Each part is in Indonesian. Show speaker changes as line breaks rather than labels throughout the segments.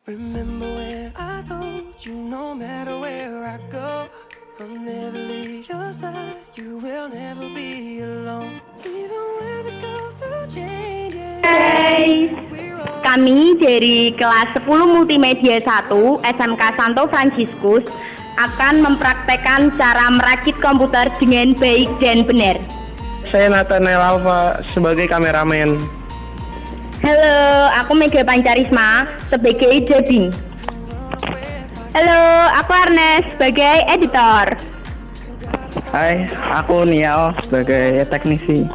Remember when I told you no matter where I go, I'll never leave your side, you will never be alone. Even when we go through changes.
Hai, kami dari kelas 10 Multimedia 1 SMK Santo Fransiskus akan mempraktekkan cara merakit komputer dengan baik dan benar.
Saya Nathanael Alfa sebagai kameramen.
Halo, aku Mega Pancarisma sebagai dubbing. Halo, aku Arnes sebagai editor.
Hai, aku Nial sebagai teknisi.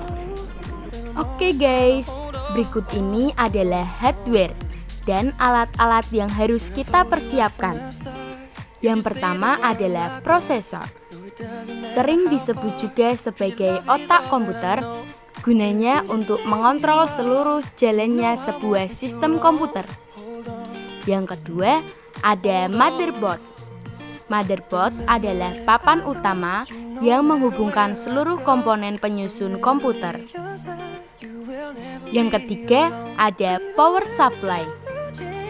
Oke guys, berikut ini adalah hardware dan alat-alat yang harus kita persiapkan. Yang pertama adalah prosesor. Sering disebut juga sebagai otak komputer, gunanya untuk mengontrol seluruh jalannya sebuah sistem komputer. Yang kedua, ada motherboard. Motherboard adalah papan utama yang menghubungkan seluruh komponen penyusun komputer. Yang ketiga, ada power supply.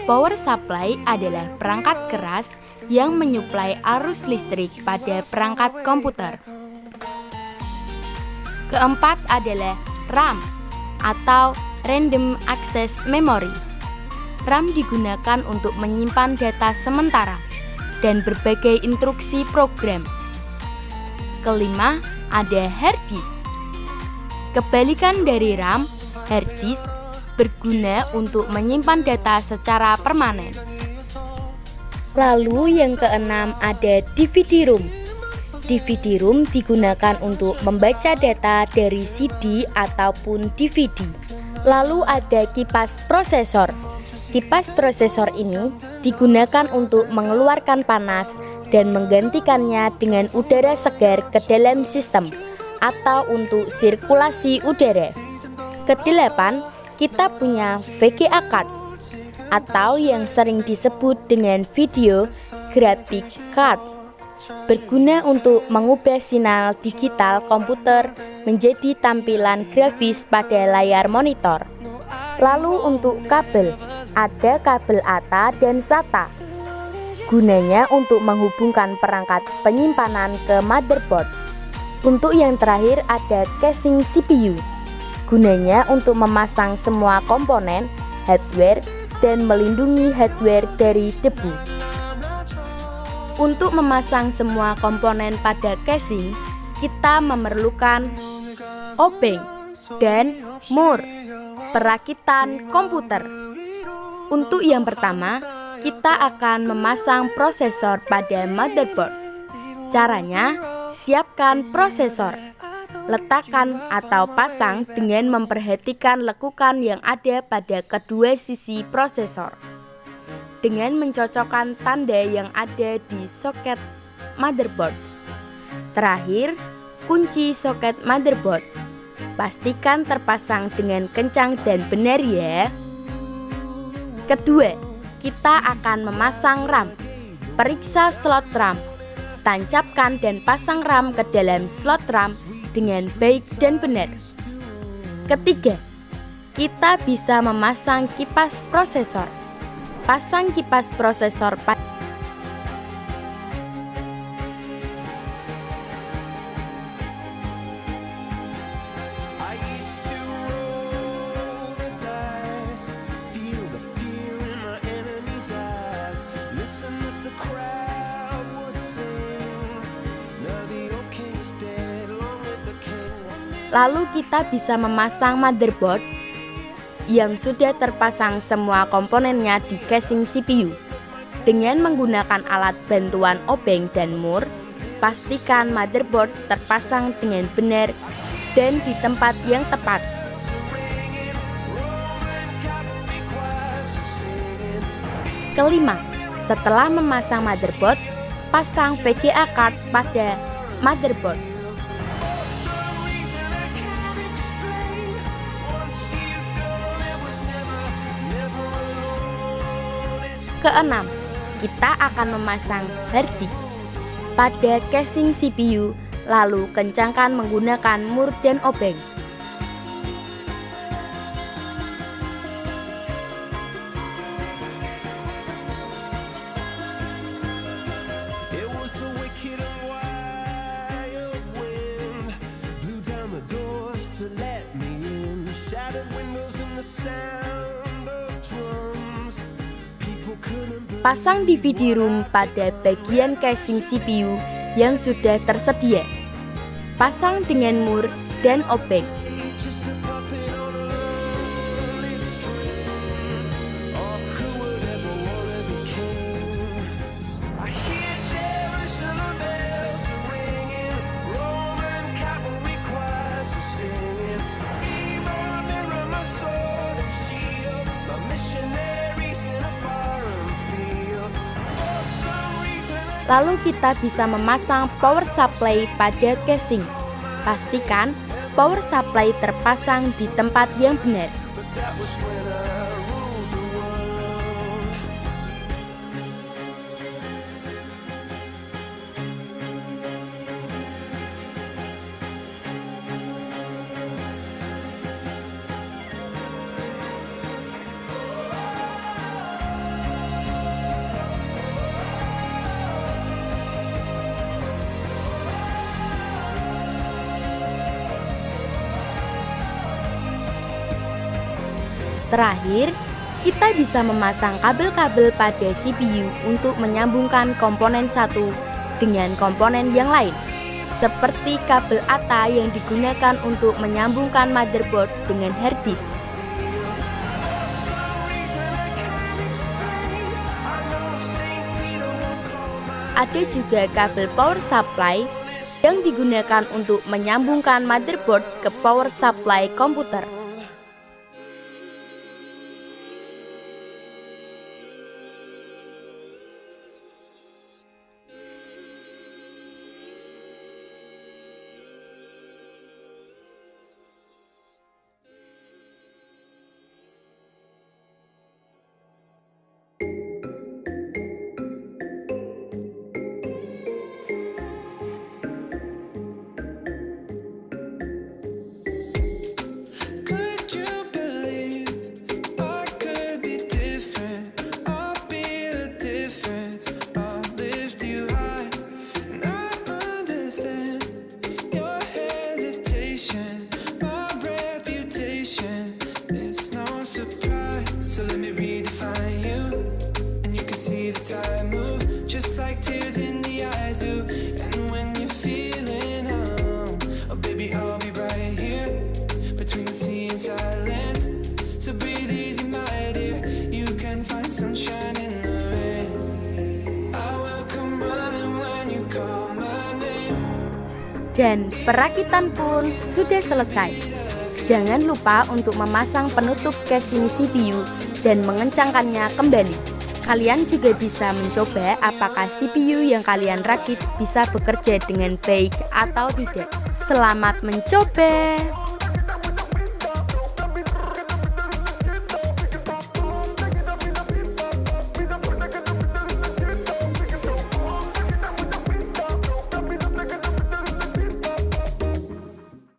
Power supply adalah perangkat keras yang menyuplai arus listrik pada perangkat komputer. Keempat adalah RAM atau Random Access Memory. RAM digunakan untuk menyimpan data sementara dan berbagai instruksi program. Kelima, ada hard disk. Kebalikan dari RAM, hard disk berguna untuk menyimpan data secara permanen. Lalu yang keenam ada DVD-ROM. DVD-ROM digunakan untuk membaca data dari CD ataupun DVD. Lalu ada kipas prosesor. Kipas prosesor ini digunakan untuk mengeluarkan panas dan menggantikannya dengan udara segar ke dalam sistem atau untuk sirkulasi udara. Kedelapan, kita punya VGA card atau yang sering disebut dengan video graphic card. Berguna untuk mengubah sinyal digital komputer menjadi tampilan grafis pada layar monitor. Lalu untuk kabel, ada kabel ATA dan SATA. Gunanya untuk menghubungkan perangkat penyimpanan ke motherboard. Untuk yang terakhir ada casing CPU. Gunanya untuk memasang semua komponen hardware dan melindungi hardware dari debu. Untuk memasang semua komponen pada casing, kita memerlukan obeng dan mur, perakitan komputer. Untuk yang pertama, kita akan memasang prosesor pada motherboard. Caranya, siapkan prosesor. Letakkan atau pasang dengan memperhatikan lekukan yang ada pada kedua sisi prosesor. Dengan mencocokkan tanda yang ada di soket motherboard. Terakhir, kunci soket motherboard. Pastikan terpasang dengan kencang dan benar ya. Kedua, kita akan memasang RAM. Periksa slot RAM. Tancapkan dan pasang RAM ke dalam slot RAM dengan baik dan benar. Ketiga, kita bisa memasang kipas prosesor. Pasang kipas prosesor pada Lalu kita bisa memasang motherboard yang sudah terpasang semua komponennya di casing CPU. Dengan menggunakan alat bantuan obeng dan mur, pastikan motherboard terpasang dengan benar dan di tempat yang tepat. Kelima, setelah memasang motherboard, pasang VGA card pada motherboard. Keenam, kita akan memasang hard disk pada casing CPU, lalu kencangkan menggunakan mur dan obeng.
to let me in. Shattered windows and the sound of drums. People couldn't believe.
Pasang DVD room pada bagian casing CPU yang sudah tersedia. Pasang dengan mur dan obeng.
Just a puppet on a lonely string. Oh, who would ever wanna be king? I hear Jerusalem bells are ringing, Roman cavalry choirs are singing. Be my mirror, my sword and shield, my missionaries in a foreign field. For some reason
Lalu kita bisa memasang power supply pada casing. Pastikan power supply terpasang di tempat yang benar.
that was when I ruled the world.
Terakhir, kita bisa memasang kabel-kabel pada CPU untuk menyambungkan komponen satu dengan komponen yang lain, seperti kabel ATA yang digunakan untuk menyambungkan motherboard dengan hard disk. Ada juga kabel power supply yang digunakan untuk menyambungkan motherboard ke power supply komputer.
Could you believe I could be different? I'll be a difference. I'll lift you high, and I understand your hesitation. My reputation is no surprise. So let me redefine you, and you can see the tide move, just like tears in the eyes do. And when you're feeling oh baby, I'll be right here between the sea and silence. So breathe easy, my dear. You can find sunshine in the rain. I will come running when you call my name.
Dan perakitan pun sudah selesai. Jangan lupa untuk memasang penutup casing CPU dan mengencangkannya kembali. Kalian juga bisa mencoba apakah CPU yang kalian rakit bisa bekerja dengan baik atau tidak. Selamat mencoba!